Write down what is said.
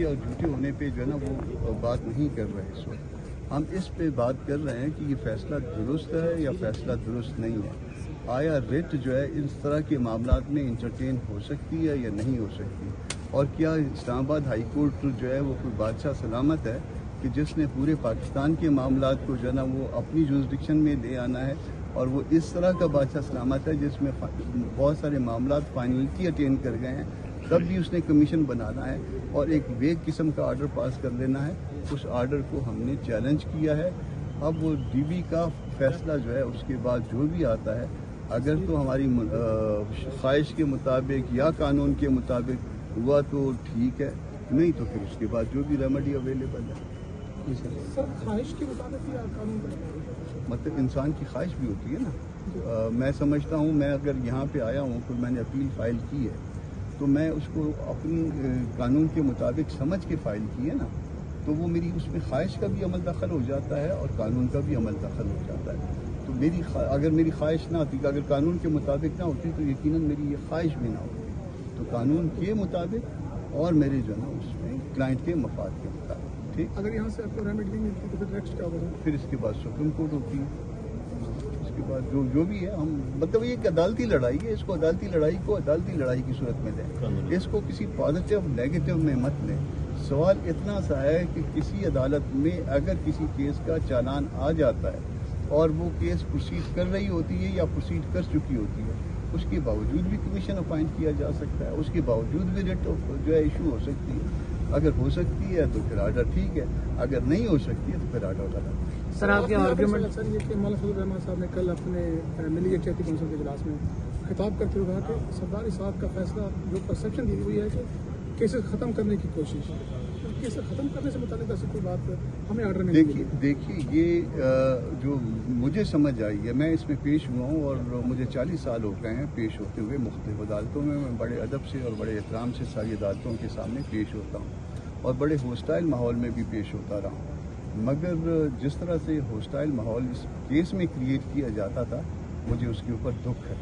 और झूठे होने पे जो है ना वो बात नहीं कर रहे इस वक्त। हम इस पे बात कर रहे हैं कि ये फैसला दुरुस्त है या फैसला दुरुस्त नहीं है। आया रिट जो है इस तरह के मामलात में इंटरटेन हो सकती है या नहीं हो सकती, और क्या इस्लामाबाद हाई कोर्ट जो है वो कोई बादशाह सलामत है कि जिसने पूरे पाकिस्तान के मामलात को जो है ना वो अपनी जुरिस्डिक्शन में ले आना है, और वो इस तरह का बादशाह सलामत है जिसमें बहुत सारे मामलात फाइनलिटी अटेन कर गए हैं, तब भी उसने कमीशन बनाना है और एक वेग किस्म का आर्डर पास कर लेना है। उस आर्डर को हमने चैलेंज किया है। अब वो डीबी का फैसला जो है उसके बाद जो भी आता है, अगर तो हमारी ख्वाहिश के मुताबिक या कानून के मुताबिक हुआ तो ठीक है, नहीं तो फिर उसके बाद जो भी रेमेडी अवेलेबल है। सर ख्वाहिश के मुताबिक या कानून का मतलब इंसान की ख्वाहिश भी होती है ना। मैं समझता हूँ, मैं अगर यहाँ पे आया हूँ तो मैंने अपील फाइल की है, तो मैं उसको अपनी कानून के मुताबिक समझ के फाइल की है ना, तो वो मेरी उसमें ख्वाहिश का भी अमल दखल हो जाता है और कानून का भी अमल दखल हो जाता है। तो अगर मेरी ख्वाहिश ना होती, अगर कानून के मुताबिक ना होती तो यकीनन मेरी ये ख्वाहिश भी ना होती। तो कानून के मुताबिक और मेरे जो है ना उसमें क्लाइंट के मफाद के मुताबिक। ठीक, अगर यहाँ से आपको रेमेडी नहीं मिलती तो फिर नेक्स्ट क्या होगा? फिर इसके बाद सुप्रीम कोर्ट होती है। इसके बाद जो भी है, हम मतलब ये एक अदालती लड़ाई है, इसको अदालती लड़ाई को अदालती लड़ाई की सूरत में लें, इसको किसी पॉजिटिव नेगेटिव में मत लें। सवाल इतना सा है कि किसी अदालत में अगर किसी केस का चालान आ जाता है और वो केस प्रोसीड कर रही होती है या प्रोसीड कर चुकी होती है, उसके बावजूद भी कमीशन अपॉइंट किया जा सकता है, उसके बावजूद भी रिट जो है इशू हो सकती है। अगर हो सकती है तो फिर आर्डर ठीक है, अगर नहीं हो सकती है तो फिर आर्डर गलत है। सर आपके आर्ग्यूमेंट सर ये कि मौलाना फजल रहमान साहब ने कल अपने मिली यकजहती कौंसिल के इजलास में खिताब करते हुए कहा कि सरदारी साहब का फैसला जो परसेप्शन दी हुई है कि केसेस ख़त्म करने की कोशिश, केसेस ख़त्म करने से मुताल्लिक ऐसी कोई बात हमें आर्डर नहीं। देखिए ये जो मुझे समझ आई है, मैं इसमें पेश हुआ हूँ और मुझे 40 साल हो गए हैं पेश होते हुए मुख्तलिफ अदालतों में। मैं बड़े अदब से और बड़े एहतराम से सारी अदालतों के सामने पेश होता हूँ और बड़े होस्टाइल माहौल में भी पेश होता रहा हूँ, मगर जिस तरह से होस्टाइल माहौल इस केस में क्रिएट किया जाता था, मुझे उसके ऊपर दुख है।